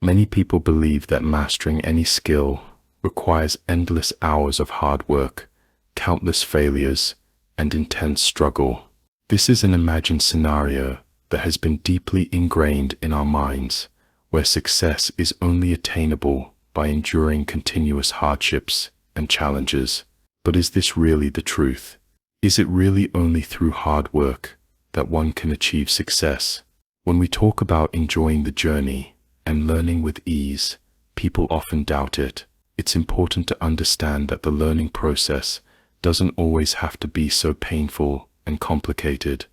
Many people believe that mastering any skill requires endless hours of hard work, countless failures, and intense struggle. This is an imagined scenario that has been deeply ingrained in our minds, where success is only attainable by enduring continuous hardships and challenges. But is this really the truth? Is it really only through hard work that one can achieve success? When we talk about enjoying the journey and learning with ease, people often doubt it. It's important to understand that the learning process doesn't always have to be so painful and complicated.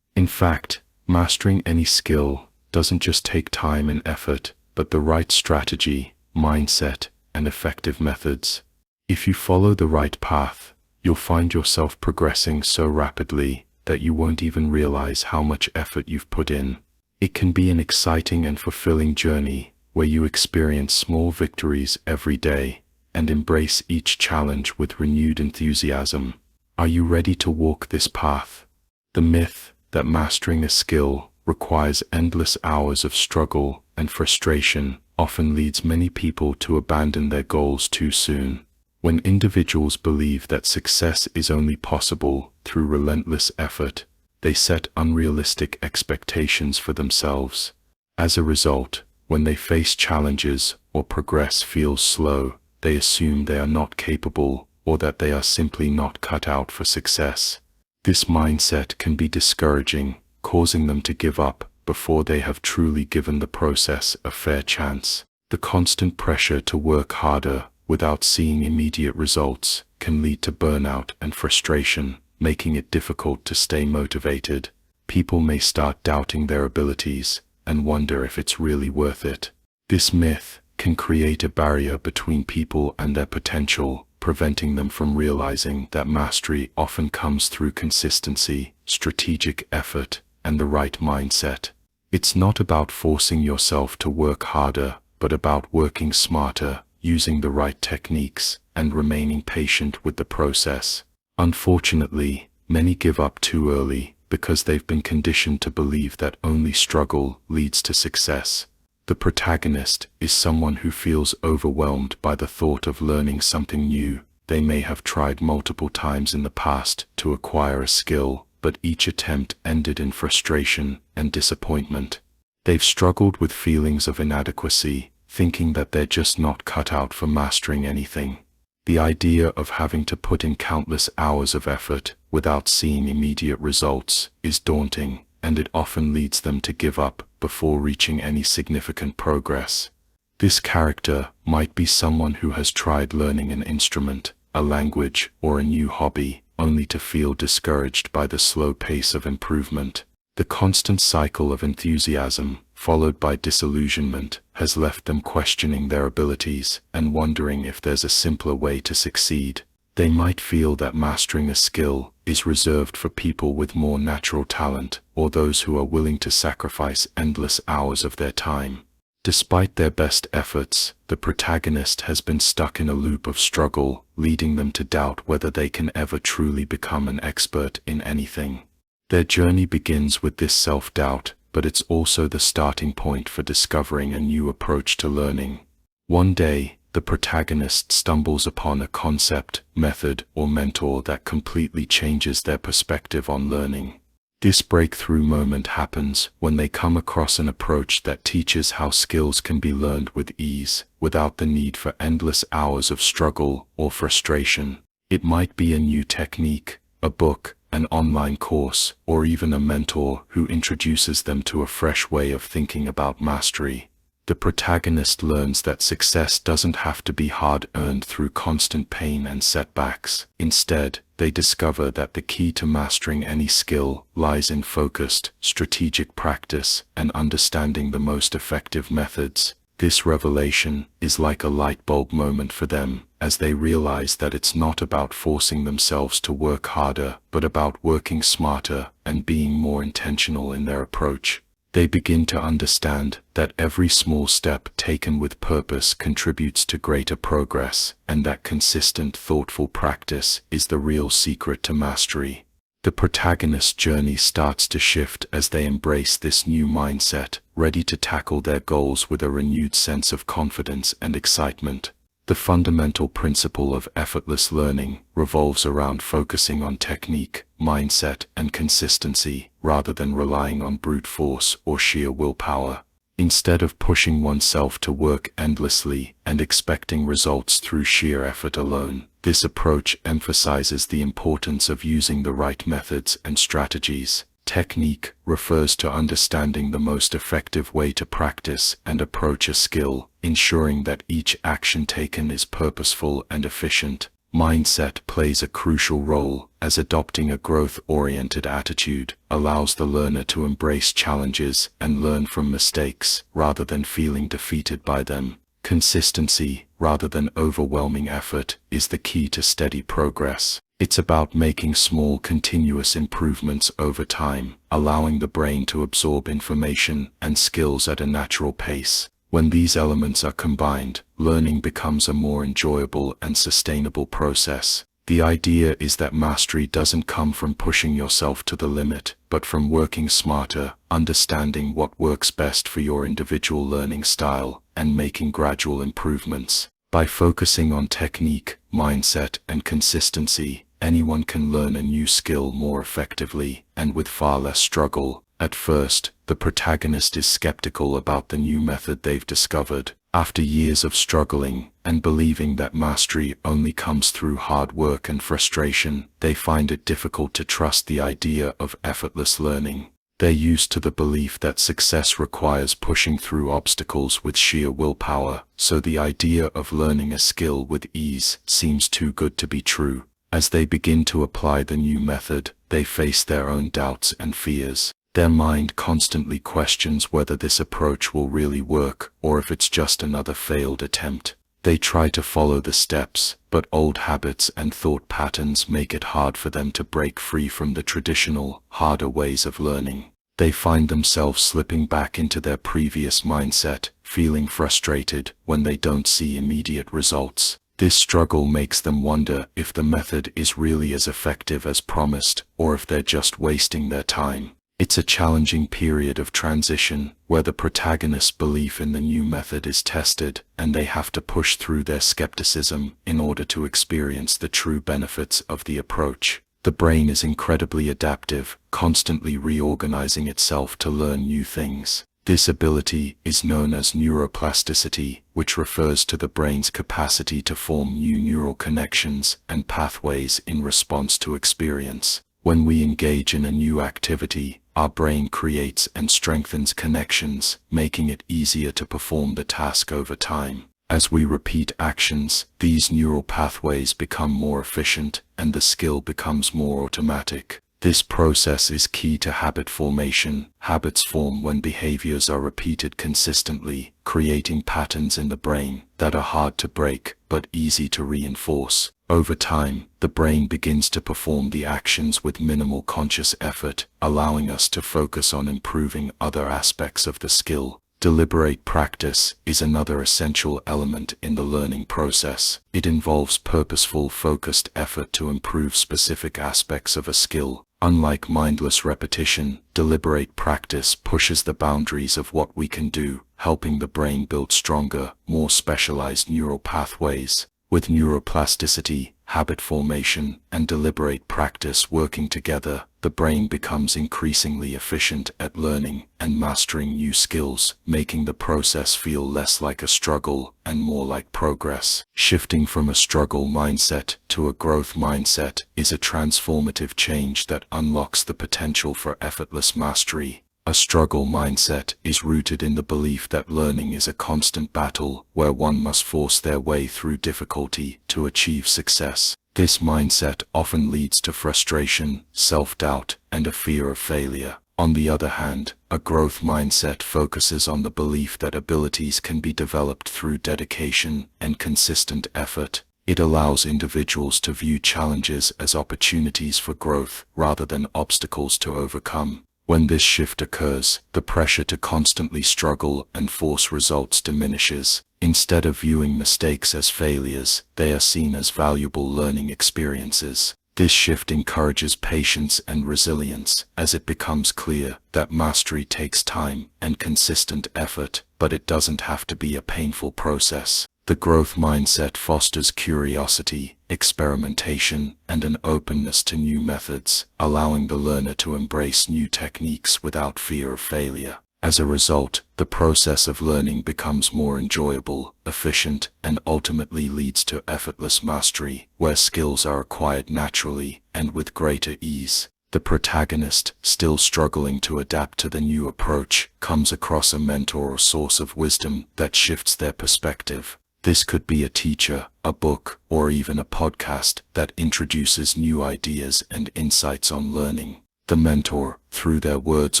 In fact, mastering any skill doesn't just take time and effort, but the right strategy, mindset, and effective methods. If you follow the right path, you'll find yourself progressing so rapidly that you won't even realize how much effort you've put in. It can be an exciting and fulfilling journey where you experience small victories every day and embrace each challenge with renewed enthusiasm. Are you ready to walk this path? The myth that mastering a skill requires endless hours of struggle and frustration often leads many people to abandon their goals too soon. When individuals believe that success is only possible through relentless effort, they set unrealistic expectations for themselves. As a result, when they face challenges or progress feels slow, they assume they are not capable or that they are simply not cut out for success. This mindset can be discouraging, causing them to give up before they have truly given the process a fair chance. The constant pressure to work harder without seeing immediate results can lead to burnout and frustration, making it difficult to stay motivated. People may start doubting their abilities and wonder if it's really worth it. This myth can create a barrier between people and their potential, preventing them from realizing that mastery often comes through consistency, strategic effort, and the right mindset. It's not about forcing yourself to work harder, but about working smarter, using the right techniques, and remaining patient with the process. Unfortunately, many give up too early because they've been conditioned to believe that only struggle leads to success. The protagonist is someone who feels overwhelmed by the thought of learning something new. They may have tried multiple times in the past to acquire a skill, but each attempt ended in frustration and disappointment. They've struggled with feelings of inadequacy, thinking that they're just not cut out for mastering anything. The idea of having to put in countless hours of effort without seeing immediate results is daunting, and it often leads them to give up before reaching any significant progress. This character might be someone who has tried learning an instrument, a language, or a new hobby, only to feel discouraged by the slow pace of improvement. The constant cycle of enthusiasm, followed by disillusionment, has left them questioning their abilities and wondering if there's a simpler way to succeed. They might feel that mastering a skill is reserved for people with more natural talent or those who are willing to sacrifice endless hours of their time. Despite their best efforts, the protagonist has been stuck in a loop of struggle, leading them to doubt whether they can ever truly become an expert in anything. Their journey begins with this self-doubt, but it's also the starting point for discovering a new approach to learning. One day, the protagonist stumbles upon a concept, method, or mentor that completely changes their perspective on learning. This breakthrough moment happens when they come across an approach that teaches how skills can be learned with ease, without the need for endless hours of struggle or frustration. It might be a new technique, a book, an online course, or even a mentor who introduces them to a fresh way of thinking about mastery. The protagonist learns that success doesn't have to be hard-earned through constant pain and setbacks. Instead, they discover that the key to mastering any skill lies in focused, strategic practice and understanding the most effective methods. This revelation is like a light bulb moment for them, as they realize that it's not about forcing themselves to work harder, but about working smarter and being more intentional in their approach. They begin to understand that every small step taken with purpose contributes to greater progress, and that consistent, thoughtful practice is the real secret to mastery. The protagonist's journey starts to shift as they embrace this new mindset, ready to tackle their goals with a renewed sense of confidence and excitement. The fundamental principle of effortless learning revolves around focusing on technique, mindset, and consistency, rather than relying on brute force or sheer willpower. Instead of pushing oneself to work endlessly and expecting results through sheer effort alone, this approach emphasizes the importance of using the right methods and strategies. Technique refers to understanding the most effective way to practice and approach a skill, ensuring that each action taken is purposeful and efficient. Mindset plays a crucial role, as adopting a growth-oriented attitude allows the learner to embrace challenges and learn from mistakes rather than feeling defeated by them. Consistency, rather than overwhelming effort, is the key to steady progress. It's about making small, continuous improvements over time, allowing the brain to absorb information and skills at a natural pace. When these elements are combined, learning becomes a more enjoyable and sustainable process. The idea is that mastery doesn't come from pushing yourself to the limit, but from working smarter, understanding what works best for your individual learning style, and making gradual improvements. By focusing on technique, mindset, and consistency, anyone can learn a new skill more effectively and with far less struggle. At first, the protagonist is skeptical about the new method they've discovered. After years of struggling and believing that mastery only comes through hard work and frustration, they find it difficult to trust the idea of effortless learning. They're used to the belief that success requires pushing through obstacles with sheer willpower, so the idea of learning a skill with ease seems too good to be true. As they begin to apply the new method, they face their own doubts and fears. Their mind constantly questions whether this approach will really work or if it's just another failed attempt. They try to follow the steps, but old habits and thought patterns make it hard for them to break free from the traditional, harder ways of learning. They find themselves slipping back into their previous mindset, feeling frustrated when they don't see immediate results. This struggle makes them wonder if the method is really as effective as promised, or if they're just wasting their time. It's a challenging period of transition, where the protagonist's belief in the new method is tested, and they have to push through their skepticism in order to experience the true benefits of the approach. The brain is incredibly adaptive, constantly reorganizing itself to learn new things. This ability is known as neuroplasticity, which refers to the brain's capacity to form new neural connections and pathways in response to experience. When we engage in a new activity, our brain creates and strengthens connections, making it easier to perform the task over time. As we repeat actions, these neural pathways become more efficient, and the skill becomes more automatic. This process is key to habit formation. Habits form when behaviors are repeated consistently, creating patterns in the brain that are hard to break, but easy to reinforce. Over time, the brain begins to perform the actions with minimal conscious effort, allowing us to focus on improving other aspects of the skill. Deliberate practice is another essential element in the learning process. It involves purposeful, focused effort to improve specific aspects of a skill. Unlike mindless repetition, deliberate practice pushes the boundaries of what we can do, helping the brain build stronger, more specialized neural pathways. With neuroplasticity, habit formation, and deliberate practice working together, the brain becomes increasingly efficient at learning and mastering new skills, making the process feel less like a struggle and more like progress. Shifting from a struggle mindset to a growth mindset is a transformative change that unlocks the potential for effortless mastery. A struggle mindset is rooted in the belief that learning is a constant battle, where one must force their way through difficulty to achieve success. This mindset often leads to frustration, self-doubt, and a fear of failure. On the other hand, a growth mindset focuses on the belief that abilities can be developed through dedication and consistent effort. It allows individuals to view challenges as opportunities for growth rather than obstacles to overcome. When this shift occurs, the pressure to constantly struggle and force results diminishes. Instead of viewing mistakes as failures, they are seen as valuable learning experiences. This shift encourages patience and resilience, as it becomes clear that mastery takes time and consistent effort, but it doesn't have to be a painful process. The growth mindset fosters curiosity, experimentation, and an openness to new methods, allowing the learner to embrace new techniques without fear of failure. As a result, the process of learning becomes more enjoyable, efficient, and ultimately leads to effortless mastery, where skills are acquired naturally and with greater ease. The protagonist, still struggling to adapt to the new approach, comes across a mentor or source of wisdom that shifts their perspective. This could be a teacher, a book, or even a podcast that introduces new ideas and insights on learning. The mentor, through their words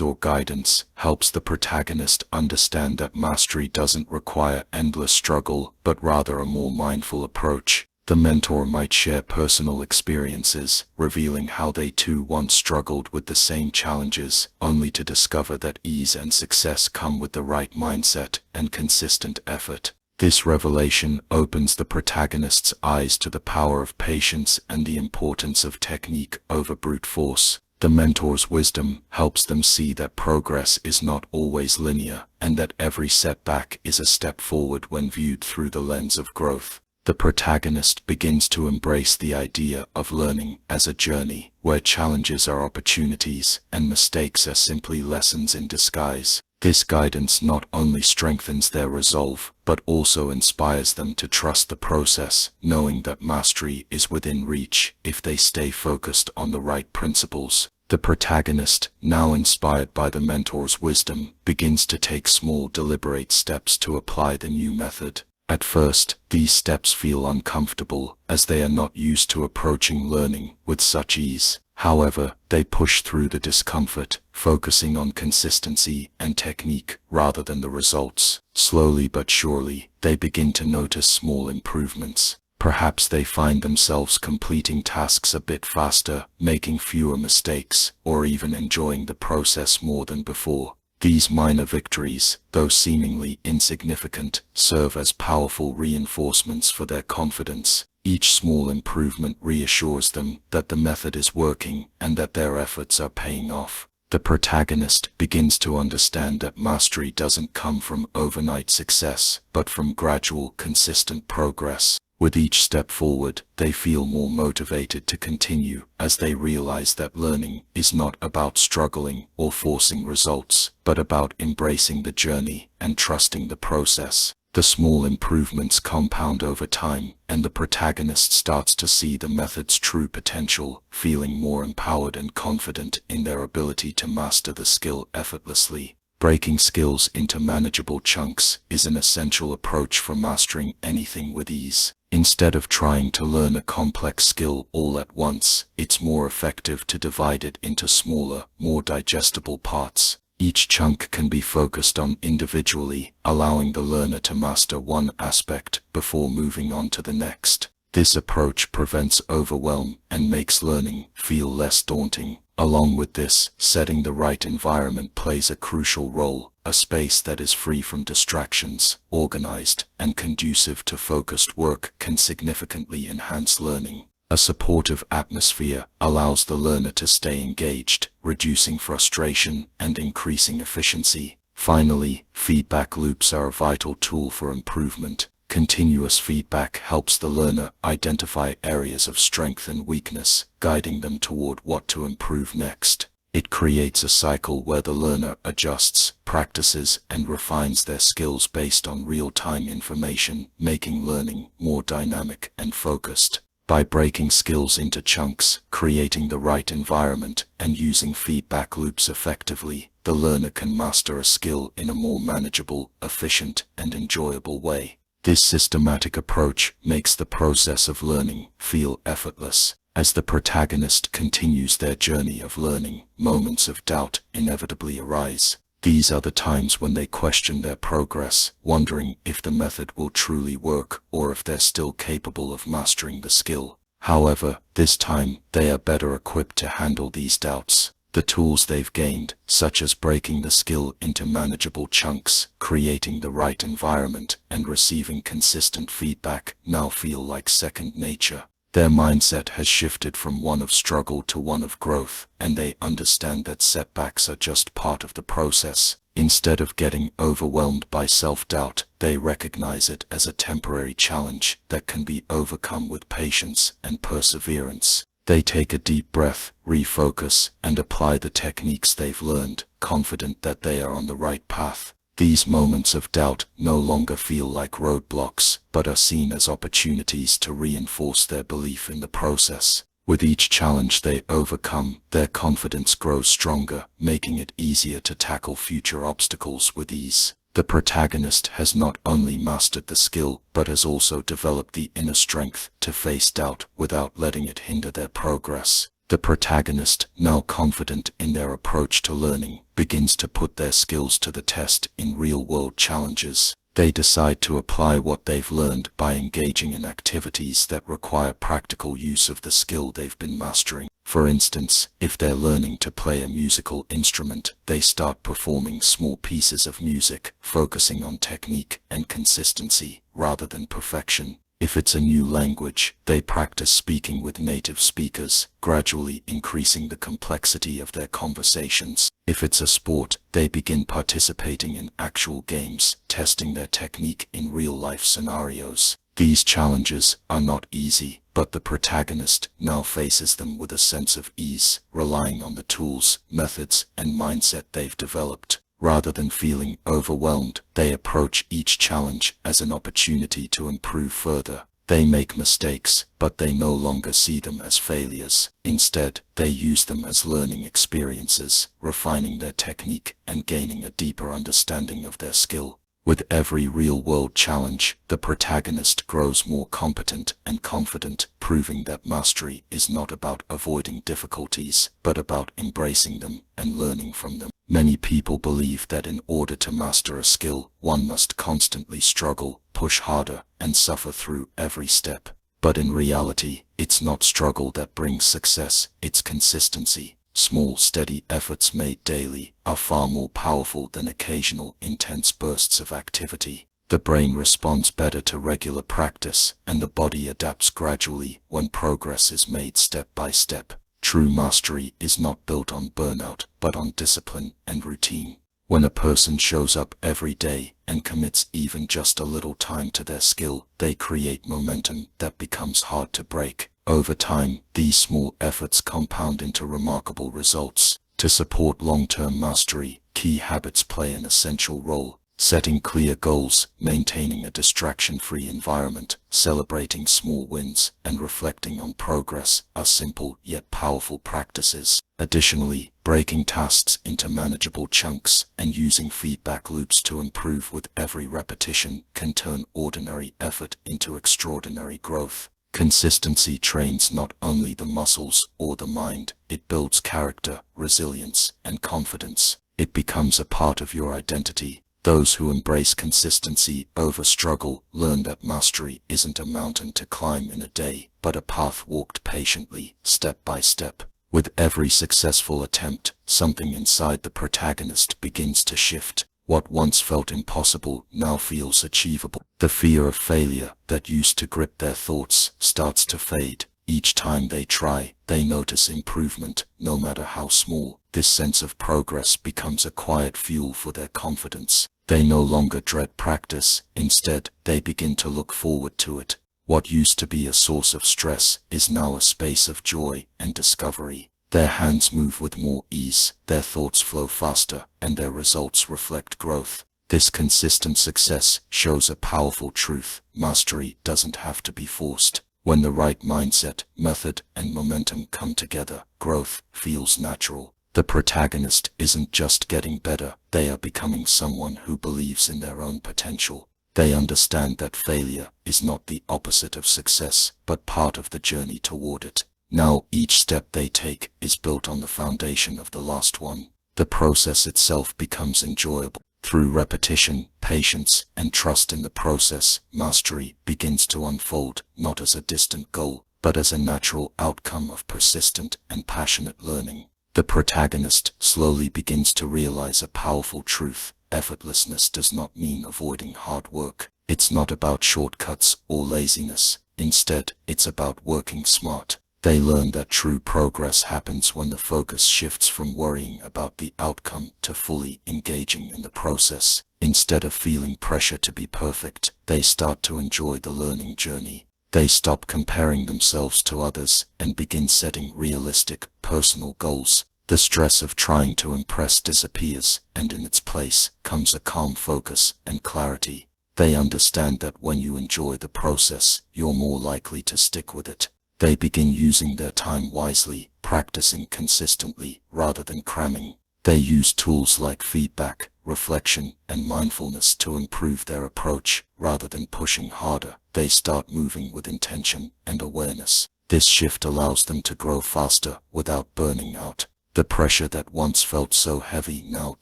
or guidance, helps the protagonist understand that mastery doesn't require endless struggle, but rather a more mindful approach. The mentor might share personal experiences, revealing how they too once struggled with the same challenges, only to discover that ease and success come with the right mindset and consistent effort. This revelation opens the protagonist's eyes to the power of patience and the importance of technique over brute force. The mentor's wisdom helps them see that progress is not always linear, and that every setback is a step forward when viewed through the lens of growth. The protagonist begins to embrace the idea of learning as a journey, where challenges are opportunities and mistakes are simply lessons in disguise. This guidance not only strengthens their resolve, but also inspires them to trust the process, knowing that mastery is within reach if they stay focused on the right principles. The protagonist, now inspired by the mentor's wisdom, begins to take small deliberate steps to apply the new method. At first, these steps feel uncomfortable, as they are not used to approaching learning with such ease. However, they push through the discomfort, focusing on consistency and technique rather than the results. Slowly but surely, they begin to notice small improvements. Perhaps they find themselves completing tasks a bit faster, making fewer mistakes, or even enjoying the process more than before. These minor victories, though seemingly insignificant, serve as powerful reinforcements for their confidence. Each small improvement reassures them that the method is working and that their efforts are paying off. The protagonist begins to understand that mastery doesn't come from overnight success, but from gradual, consistent progress. With each step forward, they feel more motivated to continue, as they realize that learning is not about struggling or forcing results, but about embracing the journey and trusting the process. The small improvements compound over time, and the protagonist starts to see the method's true potential, feeling more empowered and confident in their ability to master the skill effortlessly. Breaking skills into manageable chunks is an essential approach for mastering anything with ease. Instead of trying to learn a complex skill all at once, it's more effective to divide it into smaller, more digestible parts. Each chunk can be focused on individually, allowing the learner to master one aspect before moving on to the next. This approach prevents overwhelm and makes learning feel less daunting. Along with this, setting the right environment plays a crucial role. A space that is free from distractions, organized, and conducive to focused work can significantly enhance learning. A supportive atmosphere allows the learner to stay engaged, reducing frustration and increasing efficiency. Finally, feedback loops are a vital tool for improvement. Continuous feedback helps the learner identify areas of strength and weakness, guiding them toward what to improve next. It creates a cycle where the learner adjusts, practices, and refines their skills based on real-time information, making learning more dynamic and focused. By breaking skills into chunks, creating the right environment, and using feedback loops effectively, the learner can master a skill in a more manageable, efficient, and enjoyable way. This systematic approach makes the process of learning feel effortless. As the protagonist continues their journey of learning, moments of doubt inevitably arise. These are the times when they question their progress, wondering if the method will truly work or if they're still capable of mastering the skill. However, this time, they are better equipped to handle these doubts. The tools they've gained, such as breaking the skill into manageable chunks, creating the right environment, and receiving consistent feedback, now feel like second nature. Their mindset has shifted from one of struggle to one of growth, and they understand that setbacks are just part of the process. Instead of getting overwhelmed by self-doubt, they recognize it as a temporary challenge that can be overcome with patience and perseverance. They take a deep breath, refocus, and apply the techniques they've learned, confident that they are on the right path. These moments of doubt no longer feel like roadblocks, but are seen as opportunities to reinforce their belief in the process. With each challenge they overcome, their confidence grows stronger, making it easier to tackle future obstacles with ease. The protagonist has not only mastered the skill, but has also developed the inner strength to face doubt without letting it hinder their progress. The protagonist, now confident in their approach to learning, begins to put their skills to the test in real-world challenges. They decide to apply what they've learned by engaging in activities that require practical use of the skill they've been mastering. For instance, if they're learning to play a musical instrument, they start performing small pieces of music, focusing on technique and consistency rather than perfection. If it's a new language, they practice speaking with native speakers, gradually increasing the complexity of their conversations. If it's a sport, they begin participating in actual games, testing their technique in real-life scenarios. These challenges are not easy, but the protagonist now faces them with a sense of ease, relying on the tools, methods, and mindset they've developed. Rather than feeling overwhelmed, they approach each challenge as an opportunity to improve further. They make mistakes, but they no longer see them as failures. Instead, they use them as learning experiences, refining their technique and gaining a deeper understanding of their skill. With every real-world challenge, the protagonist grows more competent and confident, proving that mastery is not about avoiding difficulties, but about embracing them and learning from them. Many people believe that in order to master a skill, one must constantly struggle, push harder, and suffer through every step. But in reality, it's not struggle that brings success, it's consistency. Small, steady efforts made daily are far more powerful than occasional, intense bursts of activity. The brain responds better to regular practice, and the body adapts gradually when progress is made step by step. True mastery is not built on burnout, but on discipline and routine. When a person shows up every day and commits even just a little time to their skill, they create momentum that becomes hard to break. Over time, these small efforts compound into remarkable results. To support long-term mastery, key habits play an essential role. Setting clear goals, maintaining a distraction-free environment, celebrating small wins, and reflecting on progress are simple yet powerful practices. Additionally, breaking tasks into manageable chunks and using feedback loops to improve with every repetition can turn ordinary effort into extraordinary growth. Consistency trains not only the muscles or the mind, it builds character, resilience, and confidence. It becomes a part of your identity. Those who embrace consistency over struggle learn that mastery isn't a mountain to climb in a day, but a path walked patiently, step by step. With every successful attempt, something inside the protagonist begins to shift. What once felt impossible now feels achievable. The fear of failure that used to grip their thoughts starts to fade. Each time they try, they notice improvement, no matter how small. This sense of progress becomes a quiet fuel for their confidence. They no longer dread practice, instead, they begin to look forward to it. What used to be a source of stress is now a space of joy and discovery. Their hands move with more ease, their thoughts flow faster, and their results reflect growth. This consistent success shows a powerful truth: mastery doesn't have to be forced. When the right mindset, method, and momentum come together, growth feels natural. The protagonist isn't just getting better, they are becoming someone who believes in their own potential. They understand that failure is not the opposite of success, but part of the journey toward it. Now each step they take is built on the foundation of the last one. The process itself becomes enjoyable. Through repetition, patience, and trust in the process, mastery begins to unfold, not as a distant goal, but as a natural outcome of persistent and passionate learning. The protagonist slowly begins to realize a powerful truth: effortlessness does not mean avoiding hard work. It's not about shortcuts or laziness. Instead, it's about working smart. They learn that true progress happens when the focus shifts from worrying about the outcome to fully engaging in the process. Instead of feeling pressure to be perfect, they start to enjoy the learning journey. They stop comparing themselves to others and begin setting realistic, personal goals. The stress of trying to impress disappears, and in its place comes a calm focus and clarity. They understand that when you enjoy the process, you're more likely to stick with it. They begin using their time wisely, practicing consistently rather than cramming. They use tools like feedback, reflection, and mindfulness to improve their approach rather than pushing harder. They start moving with intention and awareness. This shift allows them to grow faster without burning out. The pressure that once felt so heavy now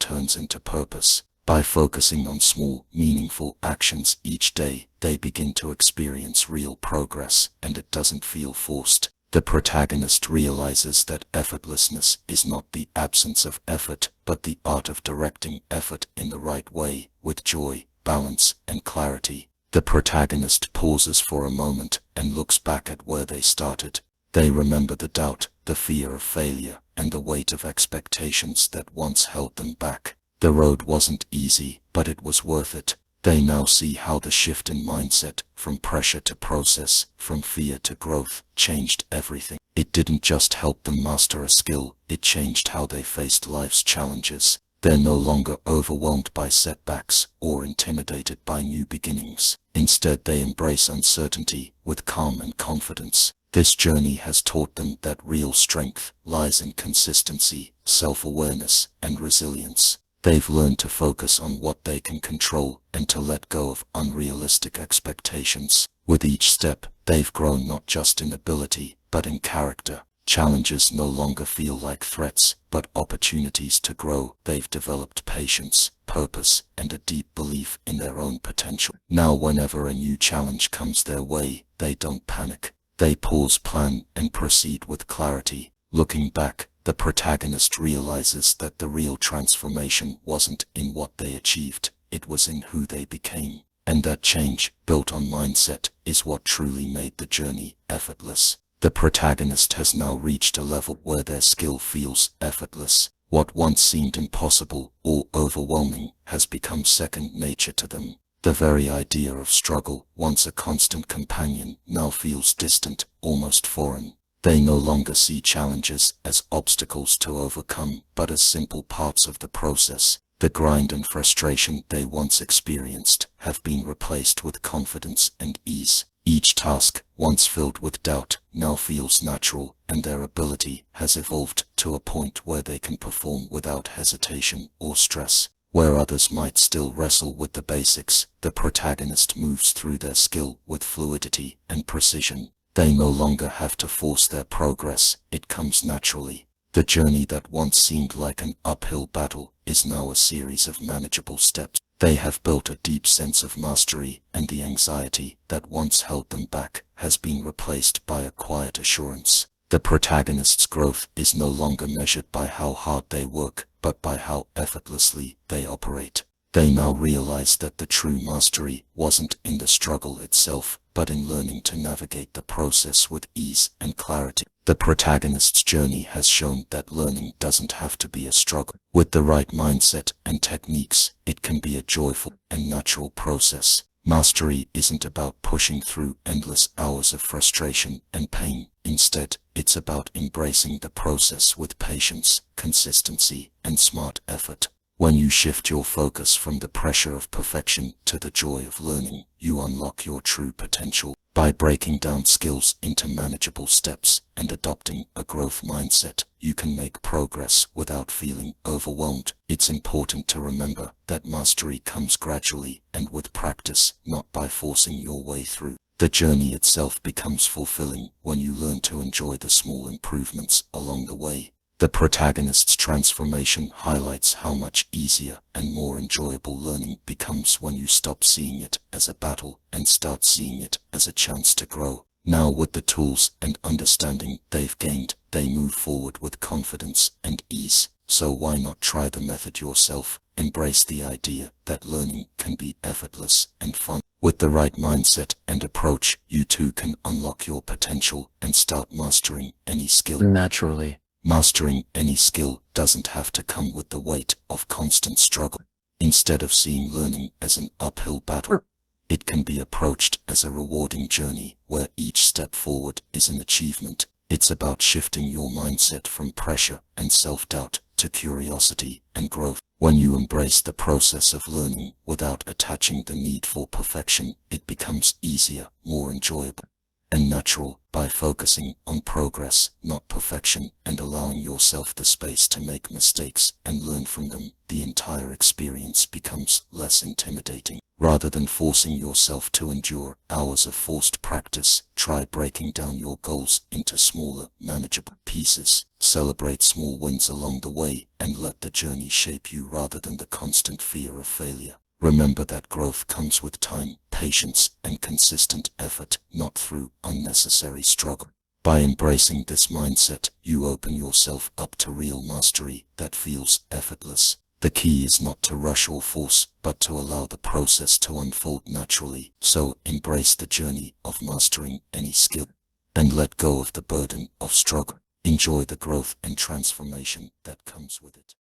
turns into purpose. By focusing on small, meaningful actions each day, they begin to experience real progress, and it doesn't feel forced. The protagonist realizes that effortlessness is not the absence of effort, but the art of directing effort in the right way, with joy, balance, and clarity. The protagonist pauses for a moment and looks back at where they started. They remember the doubt, the fear of failure, and the weight of expectations that once held them back. The road wasn't easy, but it was worth it. They now see how the shift in mindset, from pressure to process, from fear to growth, changed everything. It didn't just help them master a skill, it changed how they faced life's challenges. They're no longer overwhelmed by setbacks or intimidated by new beginnings. Instead, they embrace uncertainty with calm and confidence. This journey has taught them that real strength lies in consistency, self-awareness, and resilience. They've learned to focus on what they can control and to let go of unrealistic expectations. With each step, they've grown not just in ability, but in character. Challenges no longer feel like threats, but opportunities to grow. They've developed patience, purpose, and a deep belief in their own potential. Now, whenever a new challenge comes their way, they don't panic. They pause, plan, and proceed with clarity. Looking back, the protagonist realizes that the real transformation wasn't in what they achieved, it was in who they became. And that change, built on mindset, is what truly made the journey effortless. The protagonist has now reached a level where their skill feels effortless. What once seemed impossible or overwhelming has become second nature to them. The very idea of struggle, once a constant companion, now feels distant, almost foreign. They no longer see challenges as obstacles to overcome, but as simple parts of the process. The grind and frustration they once experienced have been replaced with confidence and ease. Each task, once filled with doubt, now feels natural, and their ability has evolved to a point where they can perform without hesitation or stress. Where others might still wrestle with the basics, the protagonist moves through their skill with fluidity and precision. They no longer have to force their progress, it comes naturally. The journey that once seemed like an uphill battle is now a series of manageable steps. They have built a deep sense of mastery, and the anxiety that once held them back has been replaced by a quiet assurance. The protagonist's growth is no longer measured by how hard they work, but by how effortlessly they operate. They now realize that the true mastery wasn't in the struggle itself, but in learning to navigate the process with ease and clarity. The protagonist's journey has shown that learning doesn't have to be a struggle. With the right mindset and techniques, it can be a joyful and natural process. Mastery isn't about pushing through endless hours of frustration and pain. Instead, it's about embracing the process with patience, consistency, and smart effort. When you shift your focus from the pressure of perfection to the joy of learning, you unlock your true potential. By breaking down skills into manageable steps and adopting a growth mindset, you can make progress without feeling overwhelmed. It's important to remember that mastery comes gradually and with practice, not by forcing your way through. The journey itself becomes fulfilling when you learn to enjoy the small improvements along the way. The protagonist's transformation highlights how much easier and more enjoyable learning becomes when you stop seeing it as a battle and start seeing it as a chance to grow. Now, with the tools and understanding they've gained, they move forward with confidence and ease. So why not try the method yourself? Embrace the idea that learning can be effortless and fun. With the right mindset and approach, you too can unlock your potential and start mastering any skill naturally. Mastering any skill doesn't have to come with the weight of constant struggle. Instead of seeing learning as an uphill battle, it can be approached as a rewarding journey where each step forward is an achievement. It's about shifting your mindset from pressure and self-doubt to curiosity and growth. When you embrace the process of learning without attaching the need for perfection, it becomes easier, more enjoyable, and natural. By focusing on progress, not perfection, and allowing yourself the space to make mistakes and learn from them, the entire experience becomes less intimidating. Rather than forcing yourself to endure hours of forced practice, try breaking down your goals into smaller, manageable pieces. Celebrate small wins along the way and let the journey shape you rather than the constant fear of failure. Remember that growth comes with time, patience, and consistent effort, not through unnecessary struggle. By embracing this mindset, you open yourself up to real mastery that feels effortless. The key is not to rush or force, but to allow the process to unfold naturally. So embrace the journey of mastering any skill and let go of the burden of struggle. Enjoy the growth and transformation that comes with it.